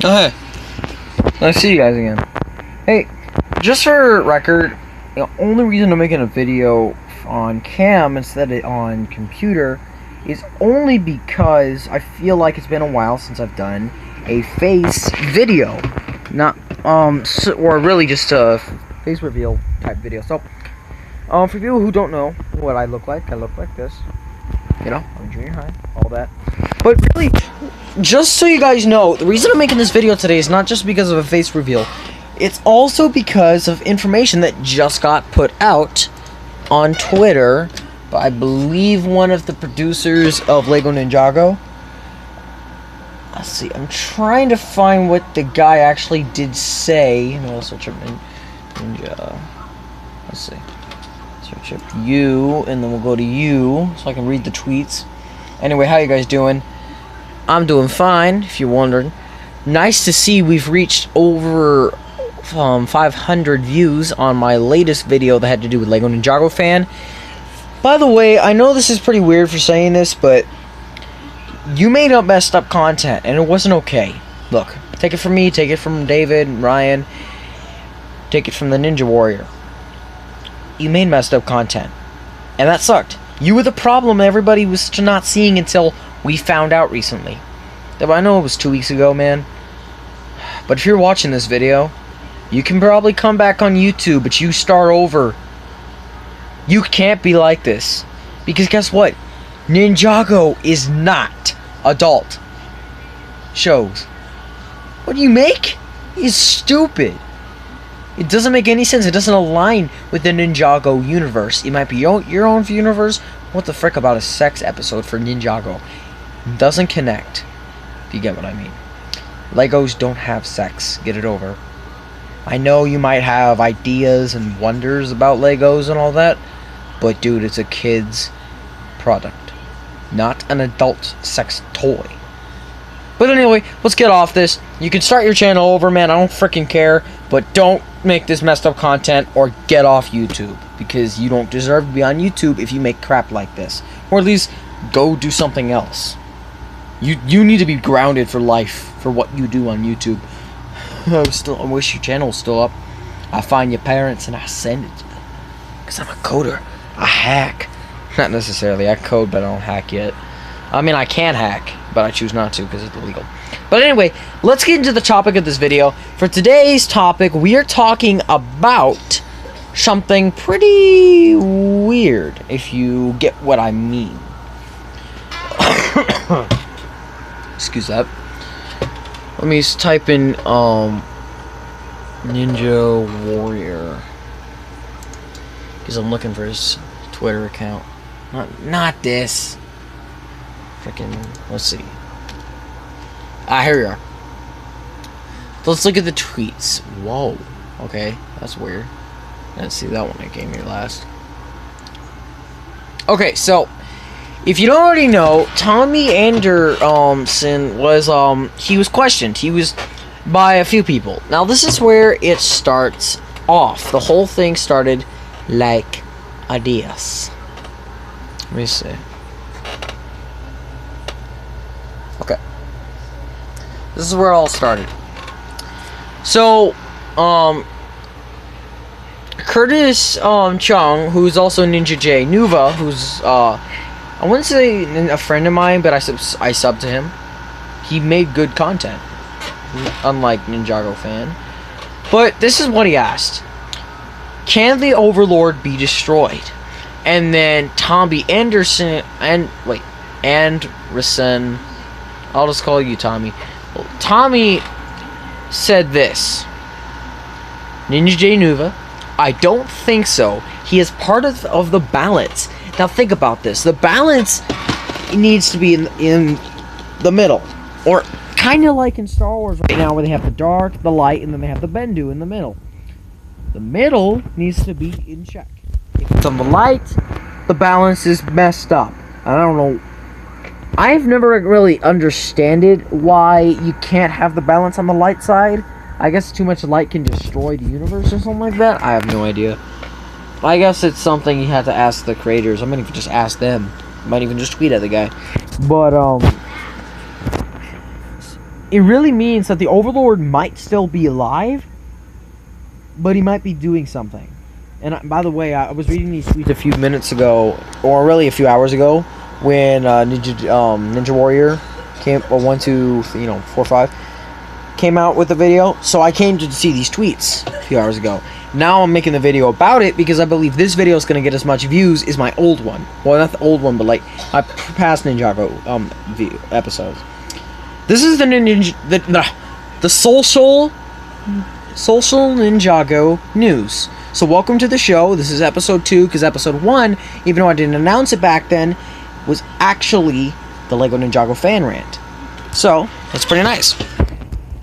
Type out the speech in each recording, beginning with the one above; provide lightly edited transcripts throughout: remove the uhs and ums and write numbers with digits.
Oh, hey. Nice to see you guys again. Hey, just for record, the only reason I'm making a video on cam instead of on computer is only because I feel like it's been a while since I've done a face video. Or really just a face reveal type video. So, for people who don't know what I look like this. You know, I'm junior high, all that. But really, just so you guys know, the reason I'm making this video today is not just because of a face reveal. It's also because of information that just got put out on Twitter by, I believe, one of the producers of Lego Ninjago. Let's see, I'm trying to find what the guy actually did say. And I'll search up Ninja. Let's see. Search up you, and then we'll go to you, so I can read the tweets. Anyway, how you guys doing? I'm doing fine, if you're wondering. Nice to see we've reached over 500 views on my latest video that had to do with Lego Ninjago fan. By the way, I know this is pretty weird for saying this, but you made up messed up content, and it wasn't okay. Look, take it from me, take it from David, Ryan, take it from the Ninja Warrior. You made messed up content, and that sucked. You were the problem everybody was not seeing until we found out recently. I know it was 2 weeks ago, man. But if you're watching this video, you can probably come back on YouTube, but you start over. You can't be like this. Because guess what? Ninjago is not adult shows. What do you make? Is stupid. It doesn't make any sense. It doesn't align with the Ninjago universe. It might be your own universe. What the frick about a sex episode for Ninjago? Doesn't connect. If you get what I mean. Legos don't have sex. Get it over. I know you might have ideas and wonders about Legos and all that, but dude, it's a kid's product, not an adult sex toy. But anyway, let's get off this. You can start your channel over, man. I don't freaking care. But don't make this messed up content or get off YouTube. Because you don't deserve to be on YouTube if you make crap like this. Or at least go do something else. You need to be grounded for life for what you do on YouTube. I wish your channel was still up. I find your parents and I send it to them. Because I'm a coder. I hack. Not necessarily. I code, but I don't hack yet. I mean, I can hack, but I choose not to because it's illegal. But anyway, let's get into the topic of this video. For today's topic, we are talking about something pretty weird, if you get what I mean. Excuse that. Let me type in Ninja Warrior, because I'm looking for his Twitter account. Not this. Freaking, let's see. Here we are. Let's look at the tweets. Whoa. Okay, that's weird. Let's see that one that came here last. Okay, so if you don't already know, Tommy Anderson was he was questioned. He was by a few people. Now this is where it starts off. The whole thing started like this. Let me see. Okay. This is where it all started. So, Curtis Chung, who's also Ninja J, Nuva, who's I wouldn't say a friend of mine, but I subbed to him. He made good content, unlike Ninjago fan. But this is what he asked: can the Overlord be destroyed? And then Tommy Anderson Anderson, I'll just call you Tommy. Well, Tommy said this: Ninja J Nuva, I don't think so. He is part of the balance. Now think about this. The balance needs to be in the middle. Or kind of like in Star Wars right now, where they have the dark, the light, and then they have the Bendu in the middle. The middle needs to be in check. If it's on the light, the balance is messed up. I don't know. I've never really understood why you can't have the balance on the light side. I guess too much light can destroy the universe or something like that. I have no idea. I guess it's something you have to ask the creators. I might even just ask them. I might even just tweet at the guy. But, it really means that the Overlord might still be alive, but he might be doing something. And by the way, I was reading these tweets a few minutes ago, or really a few hours ago, when Ninja Warrior came, 1, 2, 4, 5, came out with the video. So I came to see these tweets a few hours ago. Now I'm making the video about it because I believe this video is going to get as much views as my old one. Well, not the old one, but like my past Ninjago episodes. This is the social Ninjago news. So welcome to the show. This is episode 2, because episode 1, even though I didn't announce it back then, was actually the Lego Ninjago fan rant. So that's pretty nice.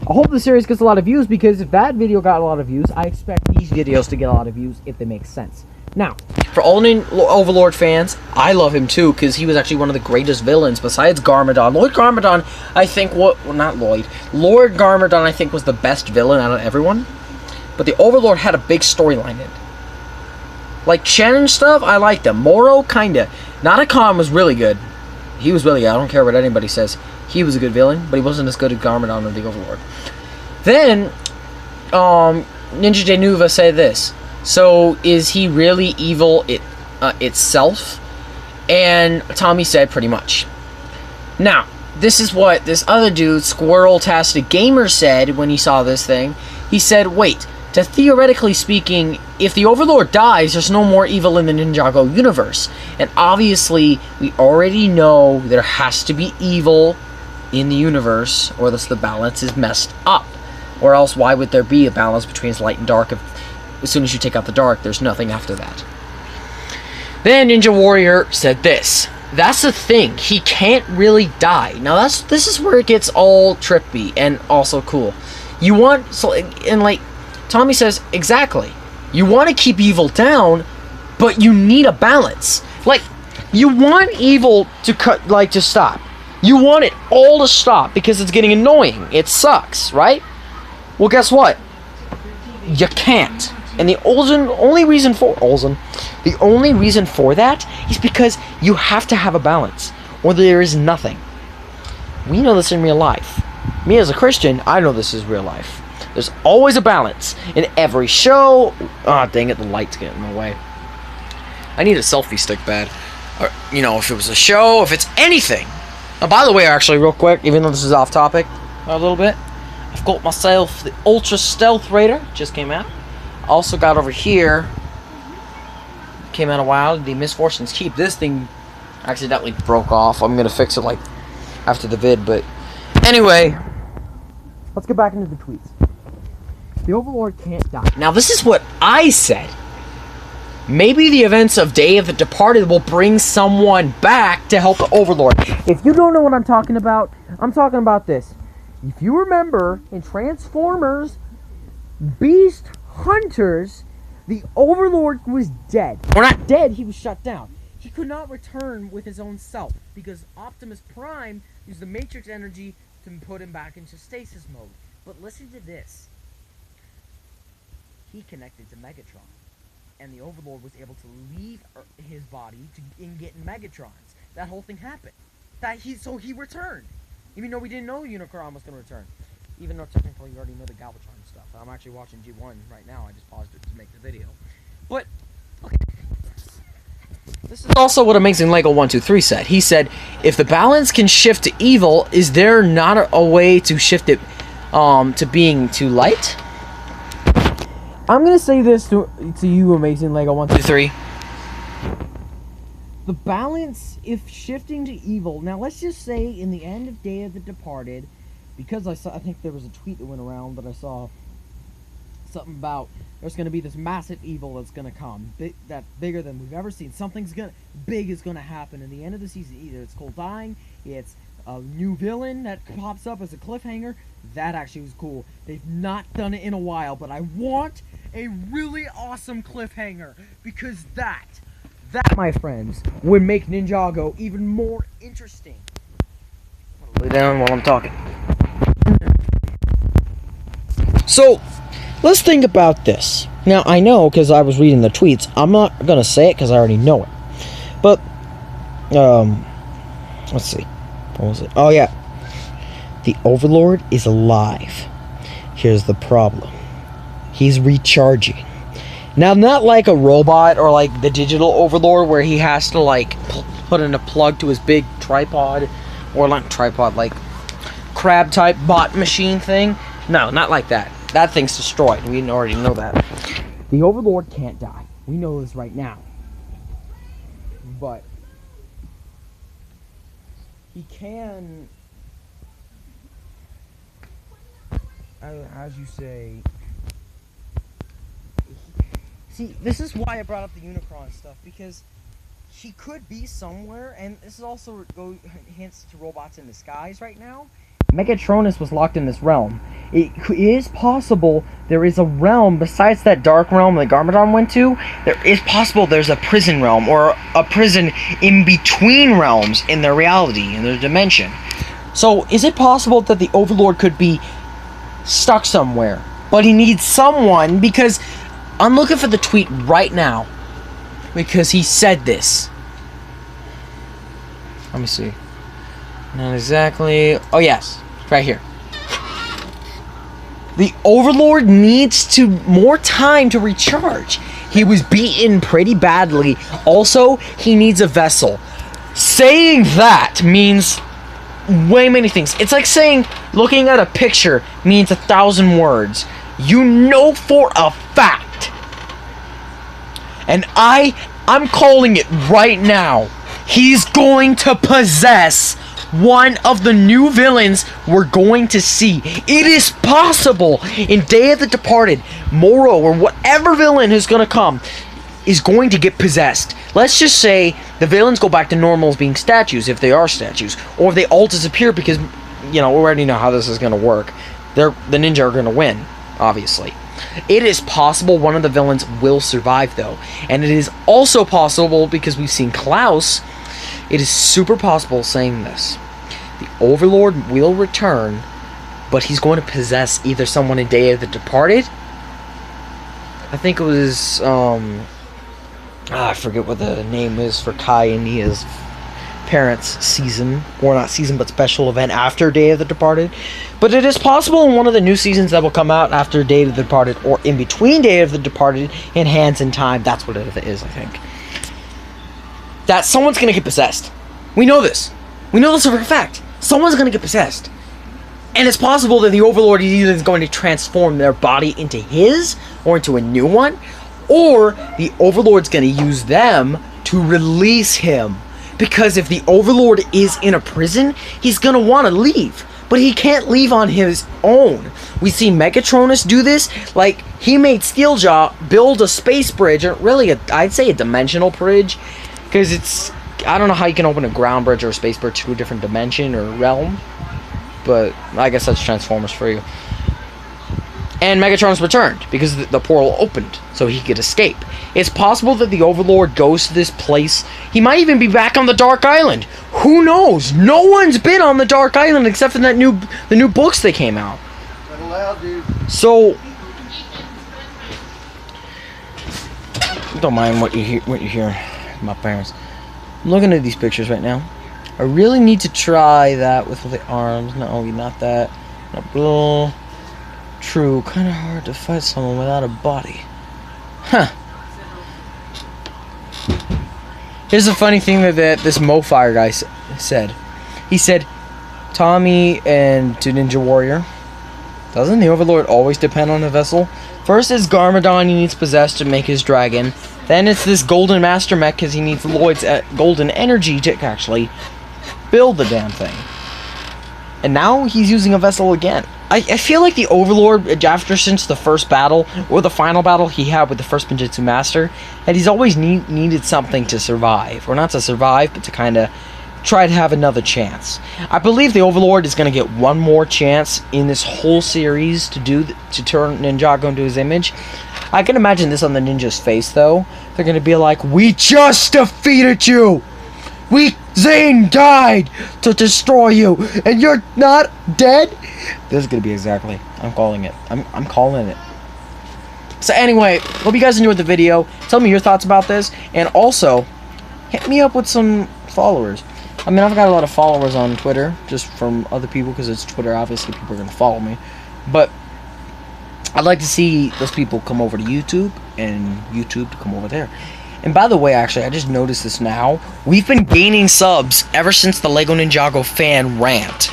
I hope the series gets a lot of views, because if that video got a lot of views, I expect these videos to get a lot of views if they make sense. Now, for all Overlord fans, I love him too, because he was actually one of the greatest villains besides Garmadon. Lord Garmadon, I think, Lord Garmadon, I think, was the best villain out of everyone. But the Overlord had a big storyline in it. Like, Shannon stuff, I liked him. Moro, kinda. Nanakan was really good. He was really good. I don't care what anybody says. He was a good villain, but he wasn't as good as Garmadon or the Overlord. Then, Ninja Denuva said this. So, is he really evil itself? And Tommy said pretty much. Now, this is what this other dude, Squirrel-tastic Gamer, said when he saw this thing. He said, wait, to theoretically speaking, if the Overlord dies, there's no more evil in the Ninjago universe. And obviously, we already know there has to be evil in the universe, or else the balance is messed up. Or else, why would there be a balance between light and dark if as soon as you take out the dark, there's nothing after that? Then Ninja Warrior said this. That's the thing. He can't really die. Now, this is where it gets all trippy and also cool. You want, and like Tommy says, exactly. You want to keep evil down, but you need a balance. Like, you want evil to stop. You want it all to stop because it's getting annoying. It sucks, right? Well, guess what? You can't. And the only reason for that is because you have to have a balance, or there is nothing. We know this in real life. Me as a Christian, I know this is real life. There's always a balance in every show. Ah, dang it, the light's getting in the way. I need a selfie stick bad. Or, if it was a show, if it's anything. Oh, by the way, actually, real quick, even though this is off topic a little bit, I've got myself the Ultra Stealth Raider. Just came out. Also got over here. Came out a while. The Misfortunes Keep. This thing accidentally broke off. I'm going to fix it, like, after the vid, but anyway, let's get back into the tweets. The Overlord can't die. Now, this is what I said. Maybe the events of Day of the Departed will bring someone back to help the Overlord. If you don't know what I'm talking about this. If you remember, in Transformers Beast Hunters, the Overlord was dead. Or not dead, he was shut down. He could not return with his own self, because Optimus Prime used the Matrix energy to put him back into stasis mode. But listen to this. He connected to Megatron, and the Overlord was able to leave his body and get in Megatrons. That whole thing happened. So he returned. Even though we didn't know Unicron was going to return. Even though technically we already know the Galvatron stuff. I'm actually watching G1 right now. I just paused it to make the video. But, okay. This is also what Amazing Lego 123 said. He said, if the balance can shift to evil, is there not a way to shift it to being too light? I'm going to say this to you, Amazing Lego 123. The balance, if shifting to evil... Now, let's just say in the end of Day of the Departed, because I think there was a tweet that went around that I saw something about there's going to be this massive evil that's going to come, that's bigger than we've ever seen. Something's big is going to happen in the end of the season. Either it's Cole dying, it's a new villain that pops up as a cliffhanger. That actually was cool. They've not done it in a while, but I want a really awesome cliffhanger, because that, my friends, would make Ninjago even more interesting. Lay down while I'm talking. So, let's think about this. Now, I know, because I was reading the tweets, I'm not going to say it because I already know it. But, let's see. What was it? Oh, yeah. The Overlord is alive. Here's the problem. He's recharging. Now, not like a robot or like the digital Overlord where he has to like put in a plug to his big tripod, or like tripod, like crab type bot machine thing. No, not like that. That thing's destroyed. We already know that. The Overlord can't die. We know this right now. But he can, as you say. See, this is why I brought up the Unicron stuff, because he could be somewhere, and this is also hints to robots in disguise right now. Megatronus was locked in this realm. It is possible there is a realm besides that dark realm that Garmadon went to. There is possible there's a prison realm, or a prison in between realms in their reality, in their dimension. So, is it possible that the Overlord could be stuck somewhere, but he needs someone? Because I'm looking for the tweet right now, because he said this. Let me see. Not exactly. Oh, yes. Right here. The Overlord needs more time to recharge. He was beaten pretty badly. Also, he needs a vessel. Saying that means way many things. It's like saying looking at a picture means 1,000 words. You know for a fact. And I'm calling it right now. He's going to possess one of the new villains we're going to see. It is possible in Day of the Departed, Moro, or whatever villain is going to come, is going to get possessed. Let's just say the villains go back to normal as being statues, if they are statues, or they all disappear because, we already know how this is going to work. The ninja are going to win, obviously. It is possible one of the villains will survive, though. And it is also possible, because we've seen Klaus, it is super possible saying this. The Overlord will return, but he's going to possess either someone in Day of the Departed. I think it was, I forget what the name is for Kai and Nia's parents' season, or not season, but special event after Day of the Departed. But it is possible in one of the new seasons that will come out after Day of the Departed, or in between Day of the Departed and Hands in Time. That's what it is, I think. That someone's going to get possessed. We know this. We know this for a fact. Someone's going to get possessed. And it's possible that the Overlord is either going to transform their body into his, or into a new one, or the Overlord's going to use them to release him. Because if the Overlord is in a prison, he's going to want to leave. But he can't leave on his own. We see Megatronus do this. Like, he made Steeljaw build a space bridge, or really, I'd say a dimensional bridge. Because it's, I don't know how you can open a ground bridge or a space bridge to a different dimension or realm. But I guess that's Transformers for you. And Megatronus returned because the portal opened so he could escape. It's possible that the Overlord goes to this place. He might even be back on the Dark Island. Who knows? No one's been on the Dark Island except for the new books that came out. So don't mind what you hear my parents. I'm looking at these pictures right now. I really need to try that with the arms. No, not that. Not blue. True, kind of hard to fight someone without a body. Huh. Here's a funny thing that this Mofire guy said. He said, Tommy and to Ninja Warrior, doesn't the Overlord always depend on a vessel? First it's Garmadon he needs possessed to make his dragon. Then it's this Golden Master Mech because he needs Lloyd's golden energy to actually build the damn thing. And now he's using a vessel again. I feel like the Overlord, since the first battle, or the final battle he had with the first Ninjutsu Master, that he's always needed something to survive. Or not to survive, but to kind of try to have another chance. I believe the Overlord is going to get one more chance in this whole series to turn Ninjago into his image. I can imagine this on the ninja's face, though. They're going to be like, "We just defeated you! Zane died to destroy you, and you're not dead?" This is gonna be exactly. I'm calling it. I'm calling it. So anyway, hope you guys enjoyed the video. Tell me your thoughts about this, and also hit me up with some followers. I mean, I've got a lot of followers on Twitter, just from other people, because it's Twitter, obviously people are going to follow me. But I'd like to see those people come over to YouTube, and YouTube to come over there. And by the way, actually, I just noticed this now. We've been gaining subs ever since the Lego Ninjago fan rant,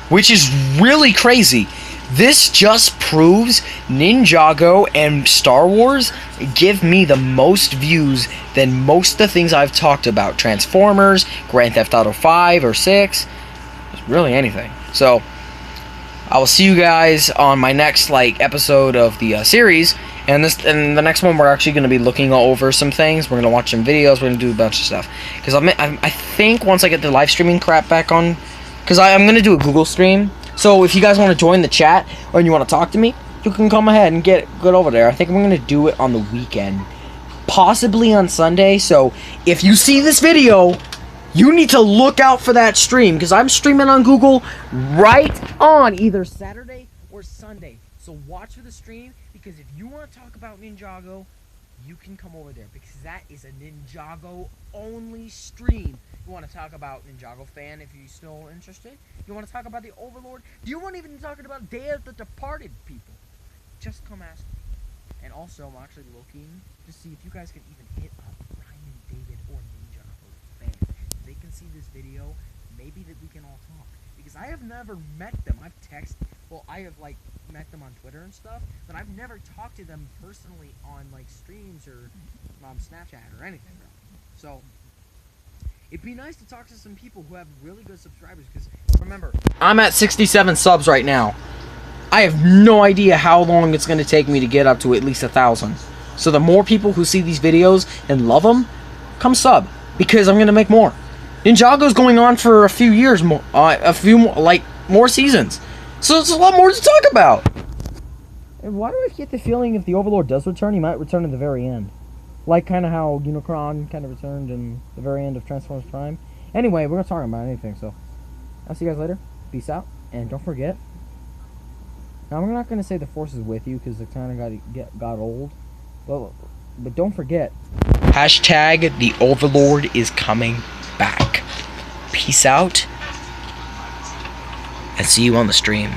which is really crazy. This just proves Ninjago and Star Wars give me the most views than most of the things I've talked about. Transformers, Grand Theft Auto 5 or 6, really anything. So, I will see you guys on my next episode of the series. And the next one, we're actually going to be looking over some things. We're going to watch some videos. We're going to do a bunch of stuff. Because I think once I get the live streaming crap back on, because I'm going to do a Google stream. So if you guys want to join the chat or you want to talk to me, you can come ahead and get over there. I think I'm going to do it on the weekend, possibly on Sunday. So if you see this video, you need to look out for that stream, because I'm streaming on Google right on either Saturday or Sunday. So watch for the stream, because if you want to talk about Ninjago, you can come over there, because that is a Ninjago only stream. You want to talk about Ninjago fan if you're still interested? You want to talk about the Overlord? Do you want to even talk about Day of the Departed people? Just come ask me. And also, I'm actually looking to see if you guys can even hit up Ryan, David, or Ninjago fan. If they can see this video, maybe that we can all talk. Because I have never met them. I've texted, well, I have met them on Twitter and stuff, but I've never talked to them personally on streams or on Snapchat or anything really. So it'd be nice to talk to some people who have really good subscribers, because remember, I'm at 67 subs right now. I have no idea how long it's going to take me to get up to at least 1,000. So the more people who see these videos and love them, come sub, because I'm going to make more. Ninjago's going on for a few years more, more seasons. So there's a lot more to talk about. And why do I get the feeling if the Overlord does return, he might return at the very end? Like kind of how Unicron kind of returned in the very end of Transformers Prime. Anyway, we're going to talk about anything, so I'll see you guys later. Peace out, and don't forget. Now, I'm not going to say the Force is with you, because it kind of got old. But don't forget. Hashtag the Overlord is coming back. Peace out, and see you on the stream.